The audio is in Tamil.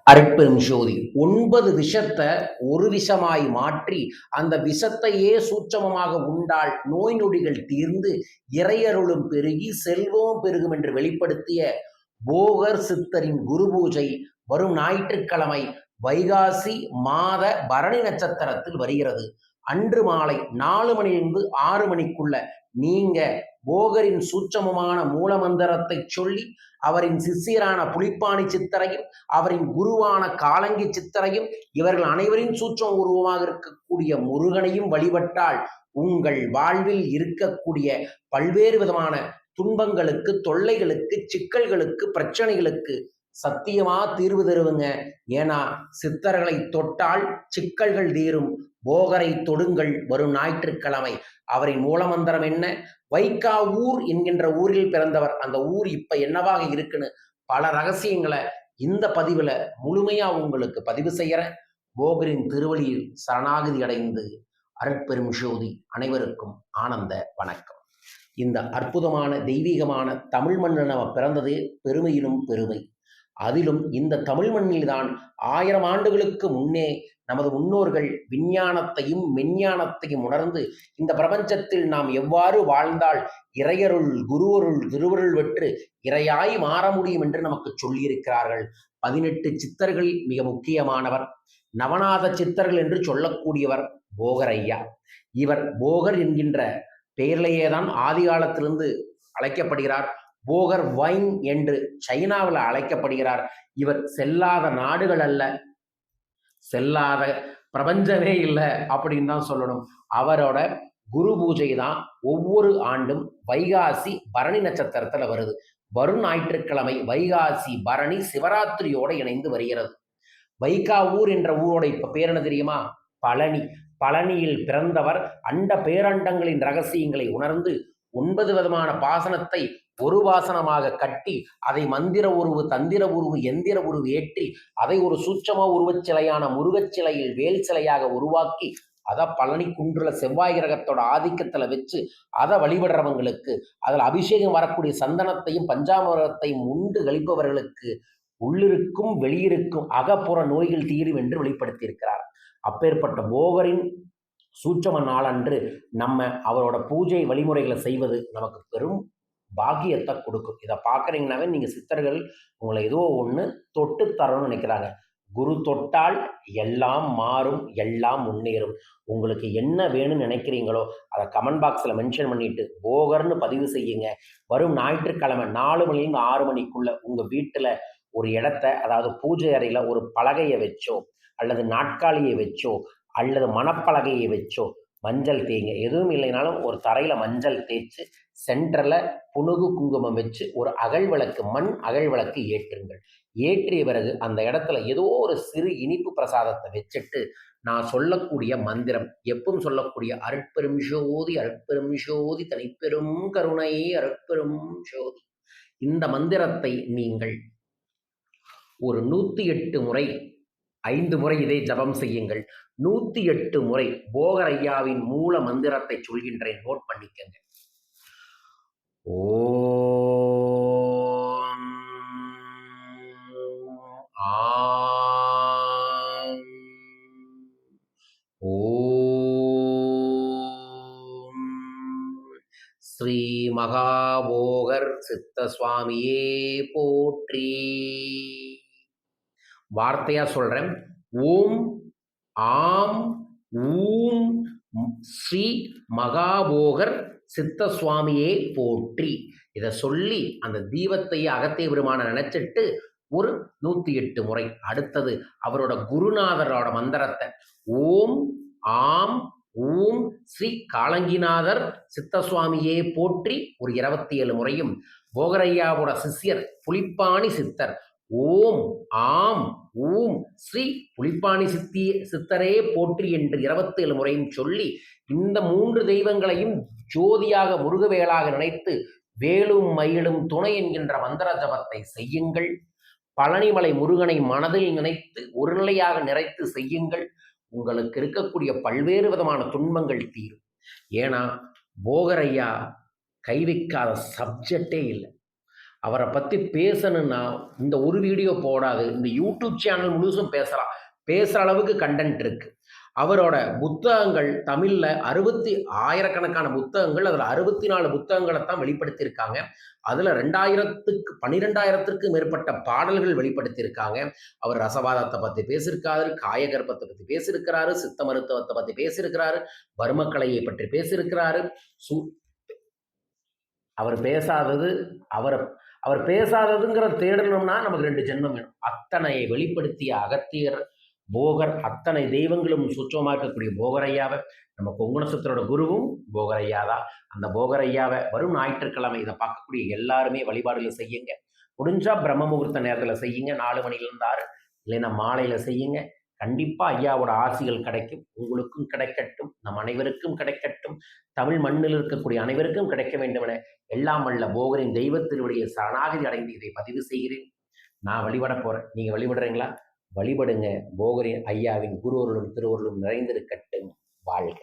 அருட்பெரும் ஜோதி 9 விஷத்தை ஒரு விஷமாய் மாற்றி அந்த விஷத்தையே சூட்சமமாக உண்டால் நோய் நொடிகள் தீர்ந்து இறையருளும் பெருகி செல்வமும் பெருகும் என்று வெளிப்படுத்திய போகர் சித்தரின் குரு பூஜை வரும் ஞாயிற்றுக்கிழமை வைகாசி மாத பரணி நட்சத்திரத்தில் வருகிறது. அன்று மாலை 4 மணியிலிருந்து 6 மணிக்குள்ள நீங்க போகரின் சூட்சமமான மூலமந்திரத்தை சொல்லி அவரின் சிஷியரான புலிப்பாணி சித்தரையும் அவரின் குருவான காலங்கி சித்தரையும் இவர்கள் அனைவரின் சூட்சம் உருவமாக இருக்கக்கூடிய முருகனையும் வழிபட்டால் உங்கள் வாழ்வில் இருக்கக்கூடிய பல்வேறு விதமான துன்பங்களுக்கு, தொல்லைகளுக்கு, சிக்கல்களுக்கு, பிரச்சனைகளுக்கு சத்தியமா தீர்வு தருவுங்க. ஏன்னா சித்தர்களை தொட்டால் சிக்கல்கள் தீரும். போகரை தொடுங்கள். வரும் ஞாயிற்றுக்கிழமை அவரின் மூலமந்திரம் என்ன? வைகாவூர் என்கின்ற ஊரில் பிறந்தவர். அந்த ஊர் இப்ப என்னவாக இருக்குன்னு பல ரகசியங்களை இந்த பதிவுல முழுமையா உங்களுக்கு பதிவு செய்யறேன். போகரின் திருவழியில் சரணாகதி அடைந்து அருட்பெரும் ஜோதி அனைவருக்கும் ஆனந்த வணக்கம். இந்த அற்புதமான தெய்வீகமான தமிழ் மண்ணில் நம்ம பிறந்தது பெருமையிலும் பெருமை. அதிலும் இந்த தமிழ் மண்ணில்தான் 1000 ஆண்டுகளுக்கு முன்னே நமது முன்னோர்கள் விஞ்ஞானத்தையும் மெஞ்ஞானத்தையும் உணர்ந்து இந்த பிரபஞ்சத்தில் நாம் எவ்வாறு வாழ்ந்தால் இறையருள், குருவருள், திருவருள் பெற்று இறையாய் மாற முடியும் என்று நமக்கு சொல்லியிருக்கிறார்கள். 18 சித்தர்களில் மிக முக்கியமானவர் நவநாத சித்தர்கள் என்று சொல்லக்கூடியவர் போகர் ஐயா. இவர் போகர் என்கின்ற பெயரிலேயே தான் ஆதி காலத்திலிருந்து அழைக்கப்படுகிறார். போகர் வைன் என்று சைனாவில் அழைக்கப்படுகிறார். இவர் செல்லாத நாடுகள் அல்ல, செல்லாத பிரபஞ்சமே இல்லை அப்படின்னு தான் சொல்லணும். அவரோட குரு பூஜை தான் ஒவ்வொரு ஆண்டும் வைகாசி பரணி நட்சத்திரத்துல வருது. வரும் ஞாயிற்றுக்கிழமை வைகாசி பரணி சிவராத்திரியோடு இணைந்து வருகிறது. வைகாவூர் என்ற ஊரோட இப்ப பேர் என்ன தெரியுமா? பழனி. பழனியில் பிறந்தவர் அண்ட பேரண்டங்களின் ரகசியங்களை உணர்ந்து 9 விதமான பாசனத்தை ஒரு வாசனமாக கட்டி அதை மந்திர உருவு, தந்திர உருவு, எந்திர உருவு ஏற்றி அதை ஒரு சூட்சம உருவச் சிலையான முருகச் சிலையில் வேல் சிலையாக உருவாக்கி அதை பழனி குன்றுல செவ்வாய் கிரகத்தோட ஆதிக்கத்துல வச்சு அதை வழிபடுறவங்களுக்கு, அதில் அபிஷேகம் வரக்கூடிய சந்தனத்தையும் பஞ்சாமிரத்தையும் உண்டு கழிப்பவர்களுக்கு உள்ளிருக்கும் வெளியிருக்கும் அகப்புற நோய்கள் தீரும் என்று வெளிப்படுத்தியிருக்கிறார். அப்பேற்பட்ட போகரின் சூட்சம நாளன்று நம்ம அவரோட பூஜை வழிமுறைகளை செய்வது நமக்கு பெரும் பாக்கியத்தை கொடுக்கும். இதை பார்க்குறீங்கன்னாவே நீங்கள் சித்தர்கள் உங்களை ஏதோ ஒன்று தொட்டு தரணும்னு நினைக்கிறாங்க. குரு தொட்டால் எல்லாம் மாறும், எல்லாம் முன்னேறும். உங்களுக்கு என்ன வேணும்னு நினைக்கிறீங்களோ அதை கமெண்ட் பாக்ஸில் மென்ஷன் பண்ணிட்டு போகர்னு பதிவு செய்யுங்க. வரும் ஞாயிற்றுக்கிழமை 4 மணிலேருந்து 6 மணிக்குள்ள உங்கள் வீட்டில் ஒரு இடத்த, அதாவது பூஜை அறையில் ஒரு பலகையை வச்சோ அல்லது நாட்காலியை வச்சோ அல்லது மணப்பலகையை வச்சோ மஞ்சள் தேய்ங்க. எதுவும் இல்லைனாலும் ஒரு தரையில் மஞ்சள் தேய்ச்சி சென்டரில் புனுகு குங்குமம் வச்சு ஒரு அகல் விளக்கு, மண் அகல் விளக்கு ஏற்றுங்கள். ஏற்றிய பிறகு அந்த இடத்துல ஏதோ ஒரு சிறு இனிப்பு பிரசாதத்தை வச்சுட்டு நான் சொல்லக்கூடிய மந்திரம், எப்பவும் சொல்லக்கூடிய அருட்பெரும் ஜோதி, அருட்பெரும் ஜோதி, தனிப்பெரும் கருணை, அருட்பெரும் ஜோதி, இந்த மந்திரத்தை நீங்கள் ஒரு 108 முறை 5 முறை இதை ஜபம் செய்யுங்கள். 108 முறை போகர் ஐயாவின் மூல மந்திரத்தை சொல்கின்றேன், நோட் பண்ணிக்கங்க. ஓம் ஆம் ஓம் ஸ்ரீ மகாபோகர் சித்த சுவாமியே போற்றி. வார்த்தையா சொல்றேன். ஓம் ஆம் ஊம் ஸ்ரீ மகாபோகர் சித்த சுவாமியே போற்றி. இதை சொல்லி அந்த தீபத்தையே அகத்திய பெருமான நினைச்சிட்டு ஒரு 108 முறை. அடுத்தது அவரோட குருநாதரோட மந்திரத்தை ஓம் ஆம் ஊம் ஸ்ரீ காலங்கிநாதர் சித்த சுவாமியே போற்றி ஒரு 27 முறையும், போகரையாவோட சிஷ்யர் புலிப்பாணி சித்தர் ஓம் ஆம் ஊம் ஸ்ரீ புலிப்பாணி சித்தரே போற்றி என்று 27 முறையும் சொல்லி இந்த 3 தெய்வங்களையும் ஜோதியாக முருகவேளாக நினைத்து வேலும் மயிலும் துணை என்கின்ற மந்திர ஜபத்தை செய்யுங்கள். பழனிமலை முருகனை மனதில் நினைத்து ஒரு நிலையாக நிறைத்து செய்யுங்கள். உங்களுக்கு இருக்கக்கூடிய பல்வேறு விதமான துன்பங்கள் தீரும். ஏன்னா போகரையா கை வைக்காத சப்ஜெக்டே இல்லை. அவரை பற்றி பேசணும்னா இந்த ஒரு வீடியோ போடாது, இந்த யூடியூப் சேனல் முழுசும் பேசலாம். பேசுகிற அளவுக்கு கண்டென்ட் இருக்கு. அவரோட புத்தகங்கள் தமிழில் ஆயிரக்கணக்கான புத்தகங்கள், அதில் 64 புத்தகங்களை தான் வெளிப்படுத்தியிருக்காங்க. அதில் 12,000த்திற்கு மேற்பட்ட பாடல்கள் வெளிப்படுத்தியிருக்காங்க. அவர் ரசவாதத்தை பற்றி பேசியிருக்காரு, காயகற்பத்தை பற்றி பேசியிருக்கிறாரு, சித்த மருத்துவத்தை பற்றி பேசியிருக்கிறாரு, வர்மக்கலையை பற்றி பேசியிருக்கிறாரு. அவர் பேசாதது அவர் அவர் பேசாததுங்கிற தேடணும்னா நமக்கு 2 ஜென்மம் வேணும். அத்தனை வெளிப்படுத்திய அகத்தியர், போகர், அத்தனை தெய்வங்களும் சூட்சமாக்கக்கூடிய போகரையாவை, நம்ம கொங்குணசுத்தரோட குருவும் போகரையா தான். அந்த போகரையாவை வரும் ஞாயிற்றுக்கிழமை இதை பார்க்கக்கூடிய எல்லாருமே வழிபாடுகள் செய்யுங்க. முடிஞ்சா பிரம்ம முகூர்த்த நேரத்தில் செய்யுங்க, 4 மணிலேருந்து 6, இல்லைன்னா மாலையில் செய்யுங்க. கண்டிப்பாக ஐயாவோட ஆசிகள் கிடைக்கும். உங்களுக்கும் கிடைக்கட்டும், நம் அனைவருக்கும் கிடைக்கட்டும், தமிழ் மண்ணில் இருக்கக்கூடிய அனைவருக்கும் கிடைக்க வேண்டும் என எல்லாம் வல்ல போகரின் தெய்வ திருவடியை சரணாகதி அடைந்து இதை பதிவு செய்கிறேன். நான் வழிபட போகிறேன், நீங்கள் வழிபடுறீங்களா? வழிபடுங்க. போகரின் ஐயாவின் குருவருளும் திருவருளும் நிறைந்திருக்கட்டும். வாழ்க.